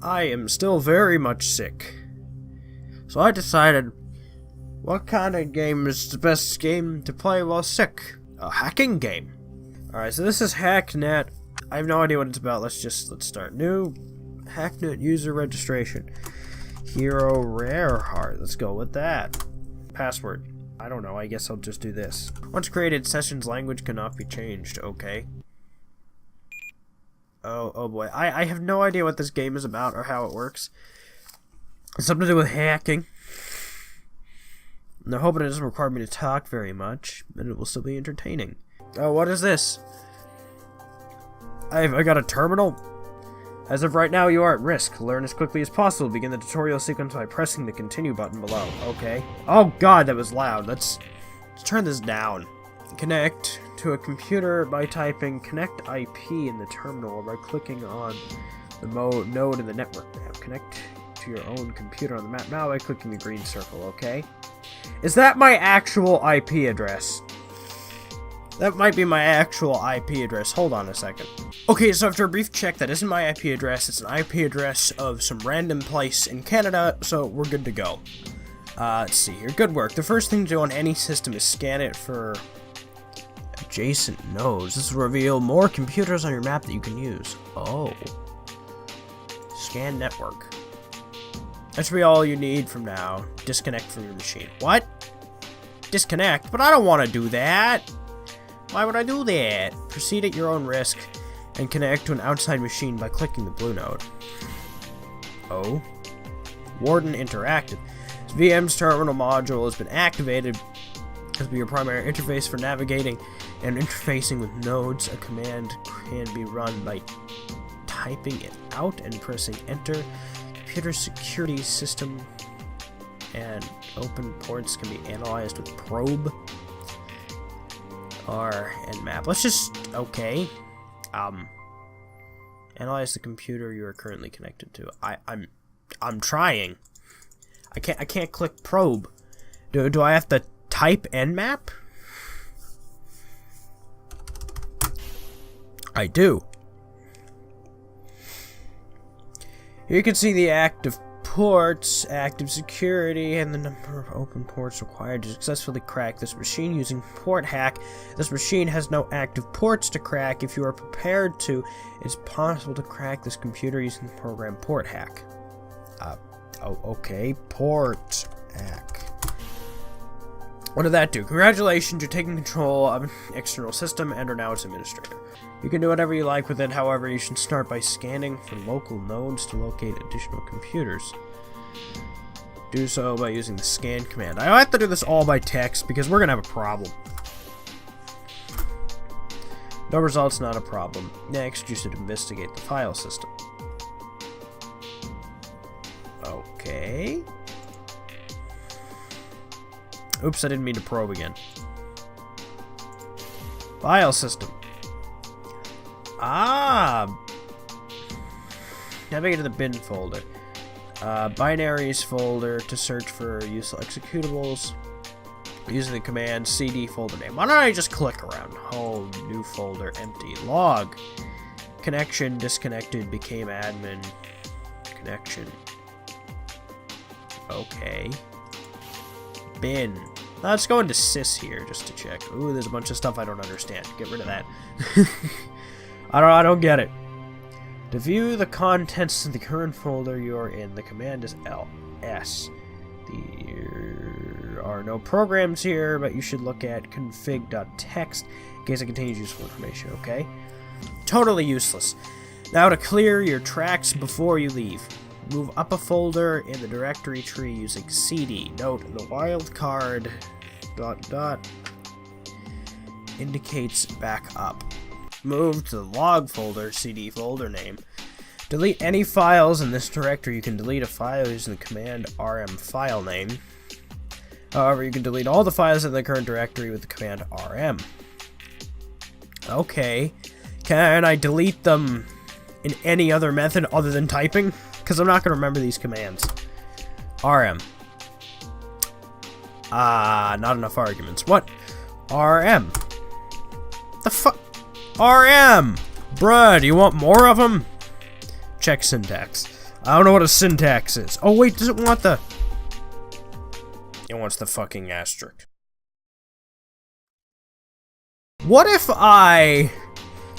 I am still very much sick. So I decided, what kind of game is the best game to play while sick? A hacking game. Alright, so this is Hacknet. I have no idea what it's about. Let's start. New Hacknet user registration. HeroRareheart. Let's go with that. Password. I don't know. I guess I'll just do this. Once created, session's language cannot be changed. Okay. Oh boy. I have no idea what this game is about or how it works. It's something to do with hacking. And I'm hoping it doesn't require me to talk very much, and it will still be entertaining. Oh, what is this? I got a terminal? As of right now, you are at risk. Learn as quickly as possible. Begin the tutorial sequence by pressing the continue button below. Okay. Oh god, that was loud. Let's turn this down. Connect to a computer by typing connect IP in the terminal or by clicking on the node in the network map. Connect to your own computer on the map now by clicking the green circle, okay? Is that my actual IP address? That might be my actual IP address. Hold on a second. Okay, so after a brief check, that isn't my IP address. It's an IP address of some random place in Canada, so we're good to go. Let's see here. Good work. The first thing to do on any system is scan it for adjacent nodes. This will reveal more computers on your map that you can use. Oh. Scan network. That should be all you need from now. Disconnect from your machine. What? Disconnect? But I don't want to do that. Why would I do that? Proceed at your own risk and connect to an outside machine by clicking the blue node. Oh. Warden Interactive. VM's terminal module has been activated. This will be your primary interface for navigating and interfacing with nodes. A command can be run by typing it out and pressing enter. Computer security system and open ports can be analyzed with probe. R and map. Let's just okay. Analyze the computer you are currently connected to. I'm trying. I can't click probe. Do I have to type nmap? I do. Here you can see the active ports, active security, and the number of open ports required to successfully crack this machine using port hack. This machine has no active ports to crack. If you are prepared to, it's possible to crack this computer using the program port hack. Okay, port hack. What did that do? Congratulations, you're taking control of an external system and are now its administrator. You can do whatever you like with it, however, you should start by scanning for local nodes to locate additional computers. Do so by using the scan command. I have to do this all by text because we're gonna have a problem. No results, not a problem. Next, you should investigate the file system. Okay. Oops, I didn't mean to probe again. File system. Navigate to the bin folder. Binaries folder to search for useful executables. Using the command cd folder name. Why don't I just click around? Home, new folder, empty. Log. Connection disconnected, became admin. Connection. Okay. Bin. Let's go into sys here just to check. Ooh, there's a bunch of stuff I don't understand. Get rid of that. I don't get it. To view the contents of the current folder you're in, the command is ls. There are no programs here, but you should look at config.txt in case it contains useful information, okay? Totally useless. Now to clear your tracks before you leave. Move up a folder in the directory tree using cd. Note the wildcard ... indicates back up. Move to the log folder, cd folder name. Delete any files in this directory. You can delete a file using the command rm file name. However, you can delete all the files in the current directory with the command rm. Okay. Can I delete them in any other method other than typing? Because I'm not going to remember these commands. RM. Not enough arguments. What? RM. The fuck? RM! Bruh, do you want more of them? Check syntax. I don't know what a syntax is. Oh wait, does it want the... It wants the fucking asterisk. What if I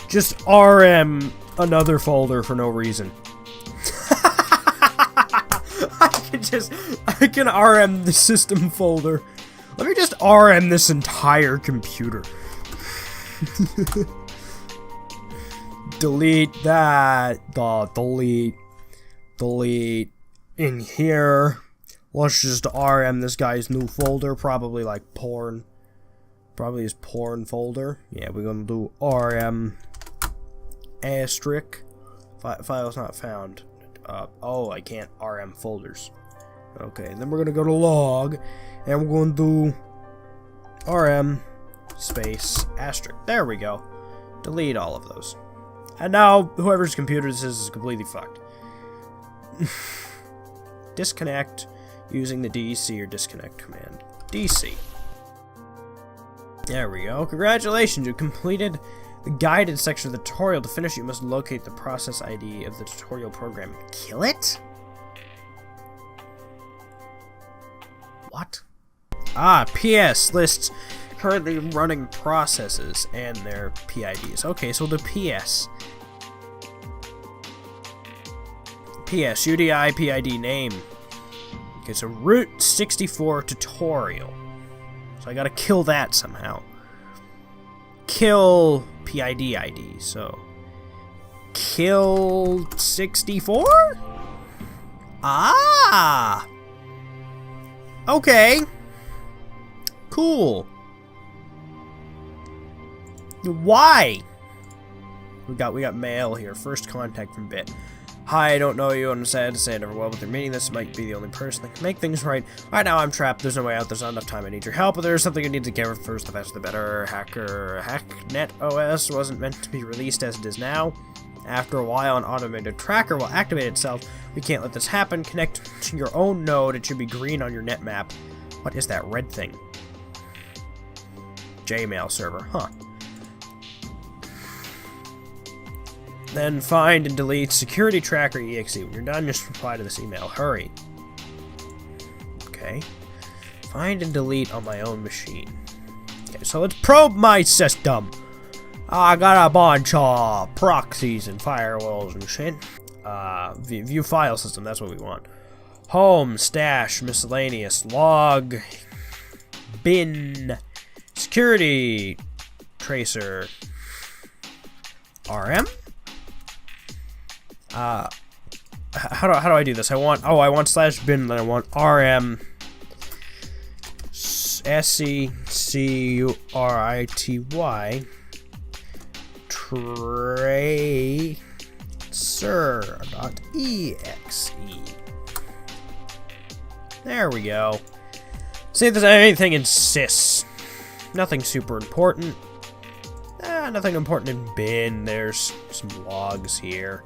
just RM another folder for no reason? I can RM the system folder. Let me just RM this entire computer. Delete that. Delete. In here. Let's just RM this guy's new folder. Probably like porn. Probably his porn folder. Yeah, we're gonna do RM asterisk. Files not found. Oh, I can't RM folders. Okay, then we're gonna go to log, and we're gonna do RM space asterisk. There we go. Delete all of those. And now, whoever's computer this is completely fucked. Disconnect using the DC or disconnect command. DC. There we go. Congratulations, you completed the guided section of the tutorial. To finish, you must locate the process ID of the tutorial program. Kill it? What? Ah, PS lists currently running processes and their PIDs. Okay, so the PS. PS, UDI PID name. Okay, so Route 64 tutorial. So I gotta kill that somehow. Kill PID ID, so... Kill 64? Ah! Okay. Cool. Why? We got mail here. First contact from Bit. Hi, I don't know you. I'm sad to say I never will, but they're meaning this might be the only person that can make things right. Right now I'm trapped. There's no way out. There's not enough time. I need your help, but there's something I need to get first. The faster the better. Hacknet OS wasn't meant to be released as it is now. After a while, an automated tracker will activate itself. We can't let this happen. Connect to your own node. It should be green on your net map. What is that red thing? Jmail server, huh? Then find and delete security tracker exe. When you're done, just reply to this email. Hurry. Okay. Find and delete on my own machine. Okay, so let's probe my system. I got a bunch of proxies and firewalls and shit. View file system, that's what we want. Home, stash, miscellaneous, log, bin, security, tracer, RM? How do I do this? I want /bin, then I want RM SECURITY tracer.exe. There we go. See if there's anything in sys. Nothing super important. Nothing important in bin. There's some logs here.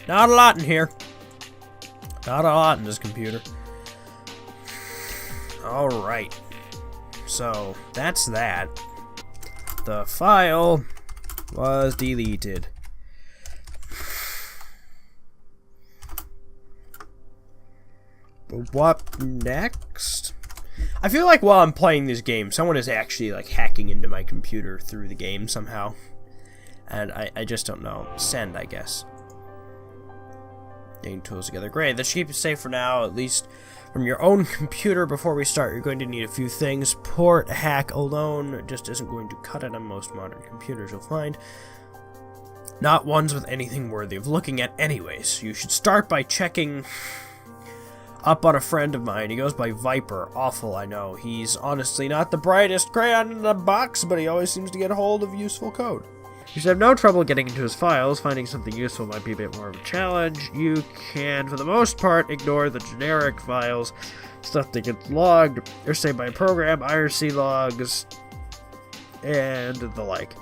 Not a lot in here. Not a lot in this computer. Alright. So, that's that. The file was deleted. What next? I feel like while I'm playing this game, someone is actually like hacking into my computer through the game somehow. And I just don't know. Send, I guess. Getting tools together. Great. That should keep you safe for now, at least from your own computer. Before we start, you're going to need a few things. Port hack alone just isn't going to cut it on most modern computers, you'll find. Not ones with anything worthy of looking at anyways. You should start by checking up on a friend of mine. He goes by Viper. Awful, I know. He's honestly not the brightest crayon in the box, but he always seems to get a hold of useful code. You should have no trouble getting into his files. Finding something useful might be a bit more of a challenge. You can, for the most part, ignore the generic files, stuff that gets logged or saved by a program, IRC logs, and the like.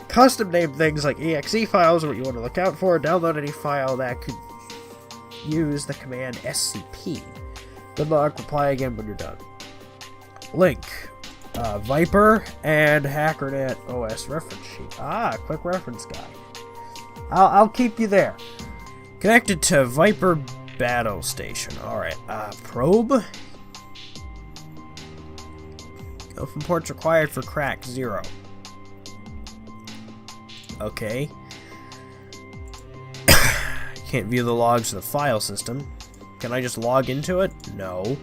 Custom named things like exe files are what you want to look out for. Download any file that could use the command scp. Good luck. Reply again when you're done. Link. Viper and Hacknet OS reference sheet. Ah, quick reference guide. I'll keep you there. Connected to Viper Battle Station. Alright, probe. Open ports required for crack 0. Okay. Can't view the logs of the file system. Can I just log into it? No.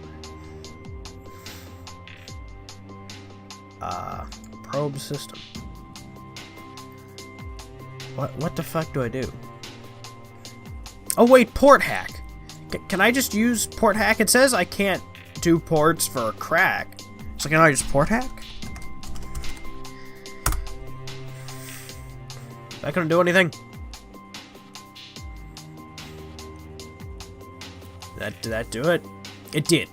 Probe system. What the fuck do I do? Oh wait, port hack. Can I just use port hack? It says I can't do ports for a crack. So can I just port hack? That couldn't do anything. Did that do it? It did.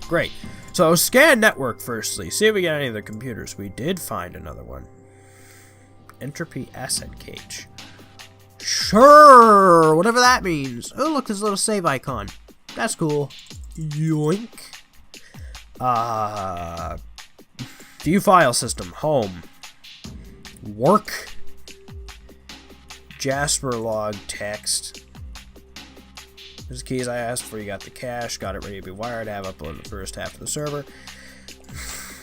Great. So scan network firstly. See if we get any of the computers. We did find another one. Entropy asset cage. Sure, whatever that means. Oh, look, there's a little save icon. That's cool. Yoink. View file system. Home. Work. Jasper log text. There's the keys I asked for. You got the cache. Got it ready to be wired. I have uploaded the first half of the server.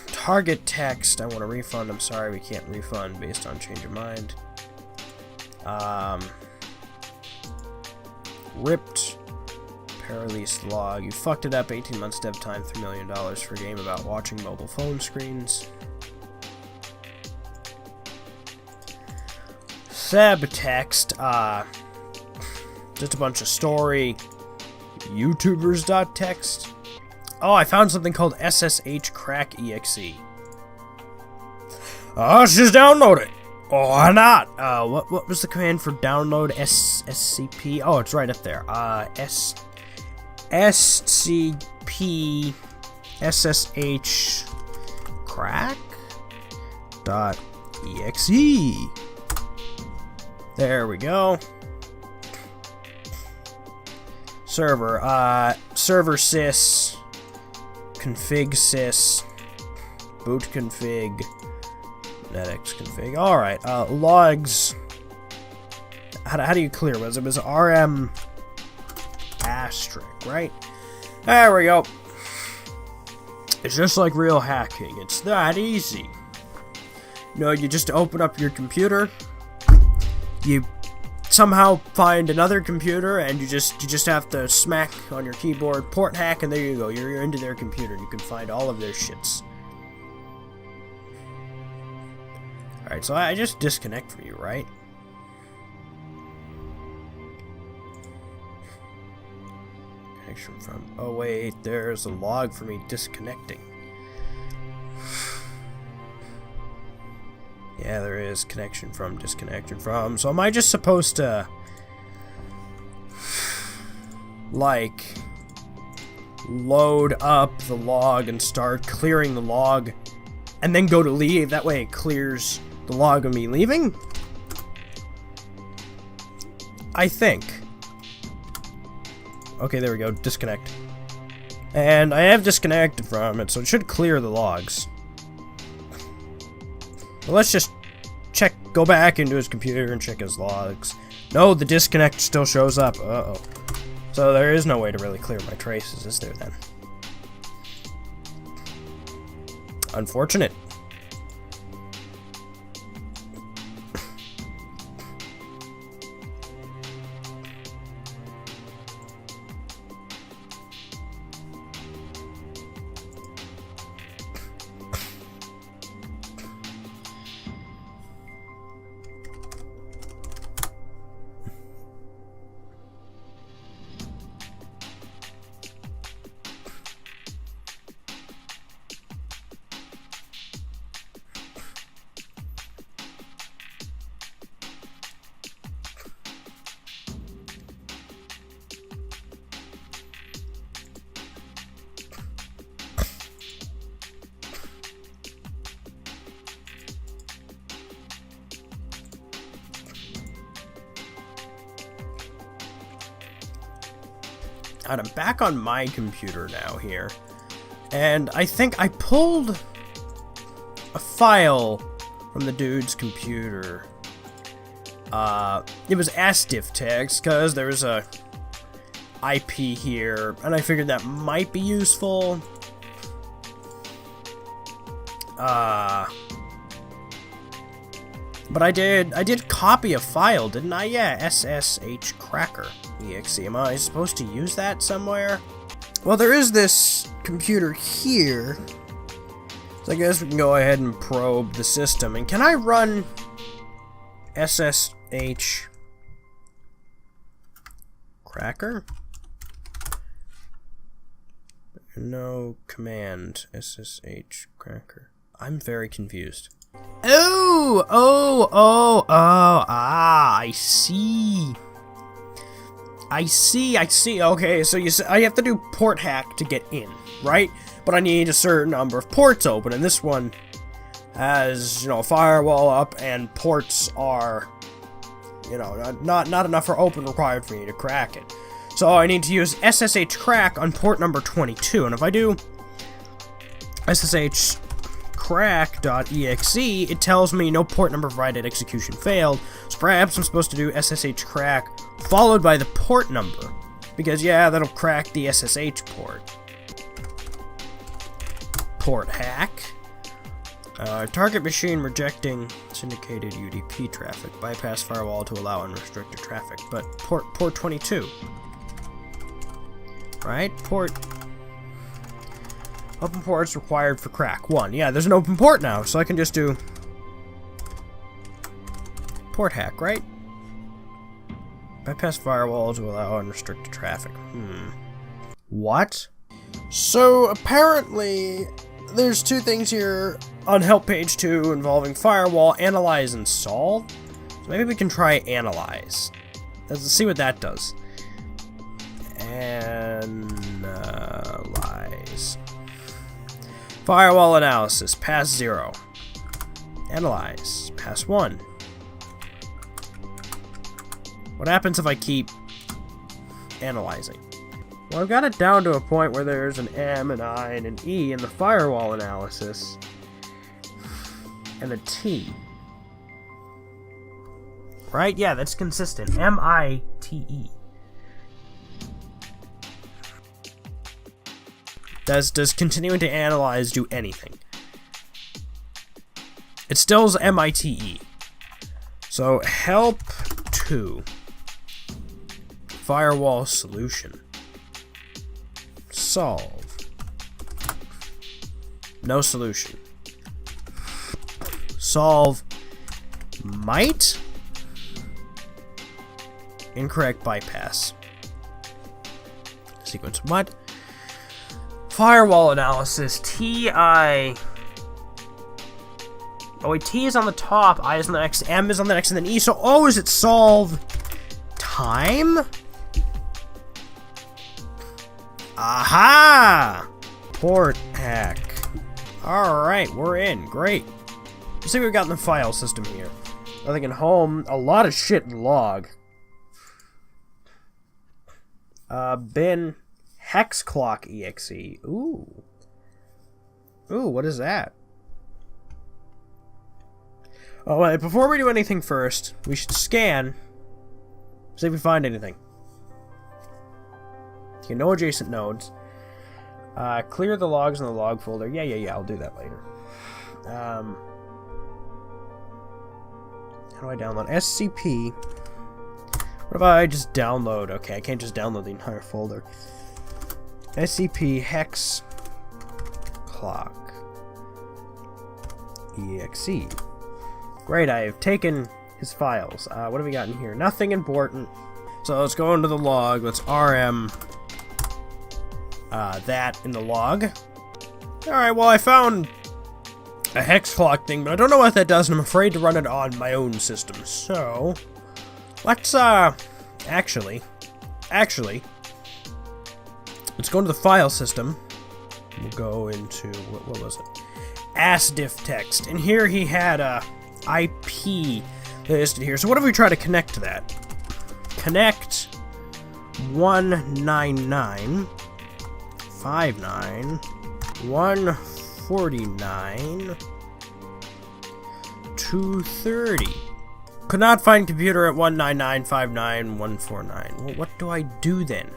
Target text. I want a refund. I'm sorry, we can't refund based on change of mind. Ripped. Paraleased log. You fucked it up. 18 months dev time. $3 million for a game about watching mobile phone screens. Subtext. Just a bunch of story. YouTubers.txt. Oh, I found something called SSH crack exe. Let's just download it. Oh, why not? What was the command for download SCP? Oh, it's right up there. SCP SSH crack dot exe. There we go. Server, server sys, config sys, boot config, netx config. Alright, logs. How do you clear? It was rm asterisk, right? There we go. It's just like real hacking. It's that easy. No, you just open up your computer, you somehow find another computer, and you just have to smack on your keyboard port hack, and there you go. You're into their computer. You can find all of their shits. Alright, so I just disconnect from you, right? Connection from... Oh wait, there's a log for me disconnecting. Yeah, there is connection from, disconnection from. So am I just supposed to, like, load up the log and start clearing the log and then go to leave? That way it clears the log of me leaving? I think. Okay, there we go. Disconnect. And I have disconnected from it, so it should clear the logs. Well, let's just check, go back into his computer and check his logs. No, the disconnect still shows up. Uh-oh. So there is no way to really clear my traces, is there then? Unfortunate. And I'm back on my computer now here, and I think I pulled a file from the dude's computer, it was asdiff text, because there's a IP here, and I figured that might be useful. But I did copy a file, didn't I? Yeah, SSH cracker exe. Am I supposed to use that somewhere? Well, there is this computer here, so I guess we can go ahead and probe the system. And can I run SSH cracker? No command SSH cracker. I'm very confused. I see. I see. Okay, so I have to do port hack to get in, right? But I need a certain number of ports open, and this one has, you know, a firewall up, and ports are, you know, not enough for open required for me to crack it. So I need to use SSH crack on port number 22, and if I do SSH crack.exe, it tells me no port number provided, execution failed. So perhaps I'm supposed to do SSH crack followed by the port number, because yeah, that'll crack the SSH port. Port hack. Target machine rejecting syndicated UDP traffic. Bypass firewall to allow unrestricted traffic. But port 22. Right? Port. Open ports required for crack. 1. Yeah, there's an open port now, so I can just do port hack, right? Bypass firewall to allow unrestricted traffic. What? So, apparently, there's 2 things here on help page 2 involving firewall, analyze, and solve. So maybe we can try analyze. Let's see what that does. Analyze. Firewall analysis, pass 0. Analyze, pass 1. What happens if I keep analyzing? Well, I've got it down to a point where there's an M, an I, and an E in the firewall analysis, and a T. Right? Yeah, that's consistent. M-I-T-E. Does continuing to analyze do anything? It still is M-I-T-E. So, help 2. Firewall solution. Solve. No solution. Solve. Might? Incorrect bypass. Sequence what? Firewall analysis. T-I... Oh wait, T is on the top, I is on the next, M is on the next, and then E. So, oh, is it solve time? Aha! Port hack. Alright, we're in. Great. Let's see what we've got in the file system here. Nothing in home. A lot of shit in log. Bin. Hex clock exe. Ooh. Ooh, what is that? Oh, wait, before we do anything first, we should scan. See if we find anything. Okay, no adjacent nodes. Clear the logs in the log folder. Yeah, I'll do that later. How do I download? SCP. What if I just download? Okay, I can't just download the entire folder. SCP hex clock exe. Great, I have taken his files. What have we got in here? Nothing important. So let's go into the log. Let's RM that in the log. Alright, well, I found a hex clock thing, but I don't know what that does, and I'm afraid to run it on my own system. So, let's, actually, let's go into the file system. We'll go into, what was it? Asdiff text. And here he had a IP listed here. So what if we try to connect to that? Connect 199.59.149.230. Could not find computer at 199591149. Well, what do I do then?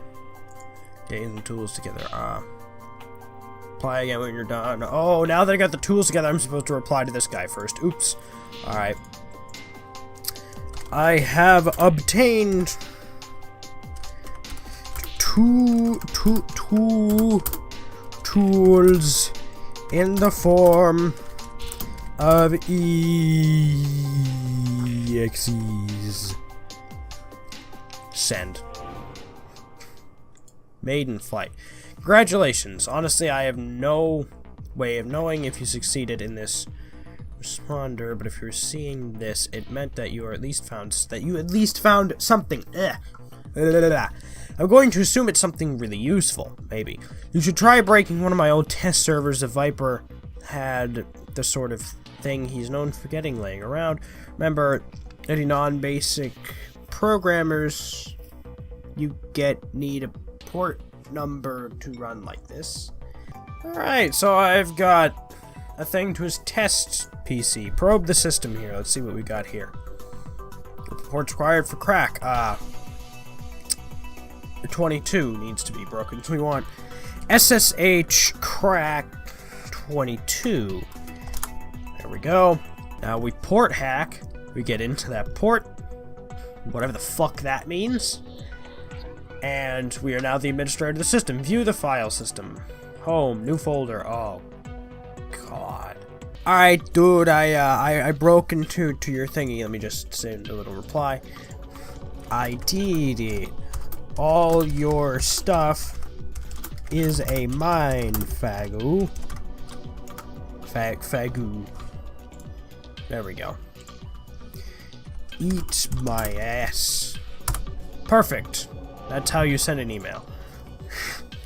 Getting the tools together. Apply again when you're done. Oh, now that I got the tools together, I'm supposed to reply to this guy first. Oops. Alright. I have obtained two tools in the form of EXEs. Send. Maiden flight. Congratulations. Honestly, I have no way of knowing if you succeeded in this responder, but if you're seeing this, it meant that you at least found something. I'm going to assume it's something really useful. Maybe you should try breaking one of my old test servers. If Viper had the sort of thing he's known for getting laying around. Remember, any non-basic programmers need a port number to run like this. Alright, so I've got a thing to his test PC. Probe the system here. Let's see what we got here. Ports required for crack. 22 needs to be broken. So we want SSH crack 22. There we go. Now we port hack. We get into that port, whatever the fuck that means. And we are now the administrator of the system. View the file system. Home, new folder. Oh, God. Alright, dude, I broke into your thingy. Let me just send a little reply. I did it. All your stuff is a mine, fagoo. Fagoo. There we go. Eat my ass. Perfect. That's how you send an email.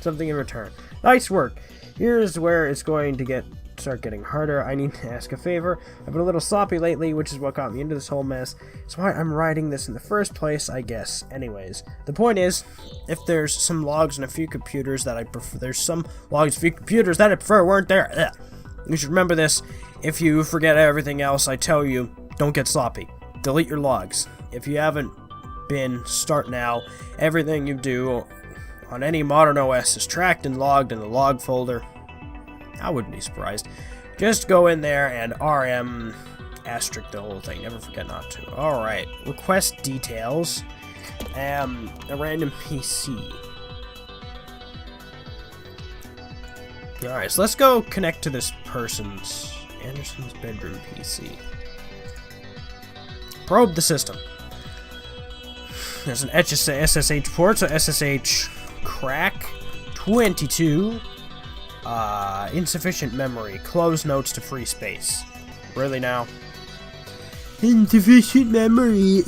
Something in return. Nice work. Here's where it's going to start getting harder. I need to ask a favor. I've been a little sloppy lately, which is what got me into this whole mess. It's why I'm writing this in the first place, I guess. Anyways, the point is, if there's some logs in a few computers that I prefer, weren't there. Ugh. You should remember this. If you forget everything else I tell you, don't get sloppy. Delete your logs. If you haven't been, start now. Everything you do on any modern OS is tracked and logged in the log folder. I wouldn't be surprised. Just go in there and RM asterisk the whole thing. Never forget not to. Alright. Request details. A random PC. Alright, so let's go connect to this Anderson's bedroom PC. Probe the system. There's an SSH port, so SSH crack 22. Insufficient memory. Close notes to free space. Really now? Insufficient memory.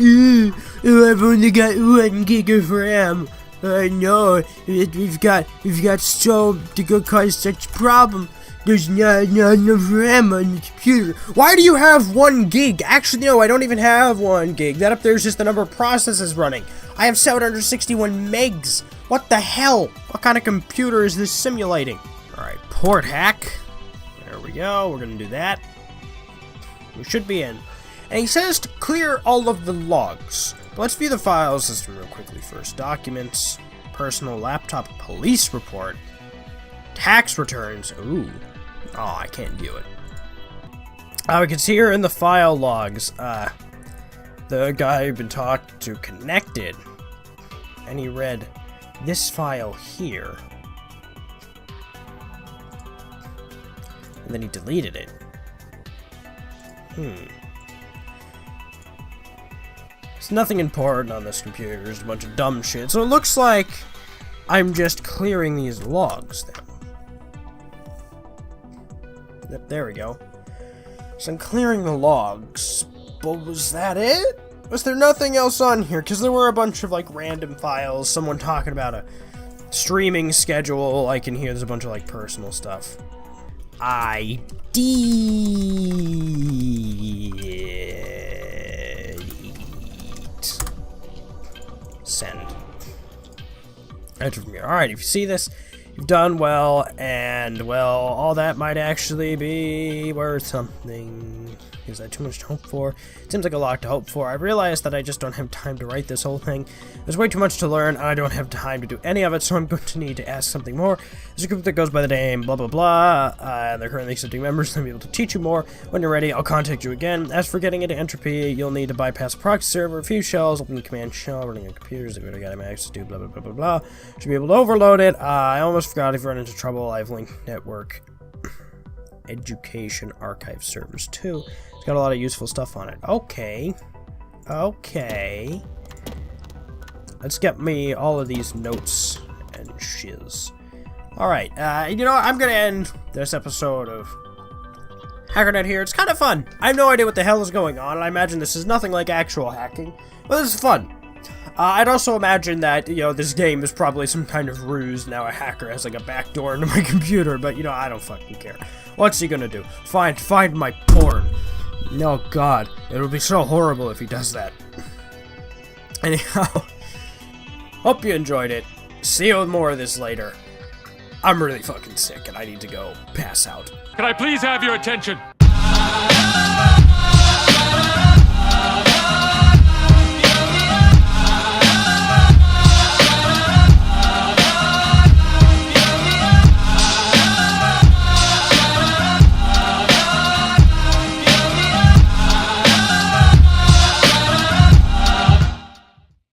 I've only got 1 gig of RAM. I know. We've got so to go cause such problem. There's not enough RAM on the computer. Why do you have 1 gig? Actually, no, I don't even have 1 gig. That up there is just the number of processes running. I have 761 megs. What the hell? What kind of computer is this simulating? Alright, port hack. There we go. We're going to do that. We should be in. And he says to clear all of the logs. But let's view the file system real quickly first. Documents, personal laptop, police report, tax returns. Ooh. Oh, I can't view it. We can see here in the file logs, the guy I've been talking to connected, and he read this file here. And then he deleted it. There's nothing important on this computer. There's a bunch of dumb shit. So it looks like I'm just clearing these logs then. Yep, there we go. So I'm clearing the logs. But was that it? Was there nothing else on here? Because there were a bunch of like random files. Someone talking about a streaming schedule. I can hear there's a bunch of like personal stuff. I Send. Enter from here. Alright, if you see this, you've done well, and well, all that might actually be worth something. Is that too much to hope for? It seems like a lot to hope for. I realized that I just don't have time to write this whole thing. There's way too much to learn, and I don't have time to do any of it, so I'm going to need to ask something more. There's a group that goes by the name blah blah blah, and they're currently accepting members. They'll be able to teach you more. When you're ready, I'll contact you again. As for getting into Entropy, you'll need to bypass a proxy server, a few shells, open the command shell, running on computers, if you got access to blah blah blah blah blah. Should be able to overload it. I almost forgot, if you run into trouble, I've linked network education archive servers too. It's got a lot of useful stuff on it. Okay. Let's get me all of these notes and shiz. Alright, you know what? I'm gonna end this episode of Hacknet here. It's kind of fun. I have no idea what the hell is going on, and I imagine this is nothing like actual hacking, but this is fun. I'd also imagine that, you know, this game is probably some kind of ruse. Now a hacker has, like, a backdoor into my computer, but, you know, I don't fucking care. What's he gonna do? Find my porn. No, God. It would be so horrible if he does that. Anyhow, hope you enjoyed it. See you with more of this later. I'm really fucking sick, and I need to go pass out. Can I please have your attention?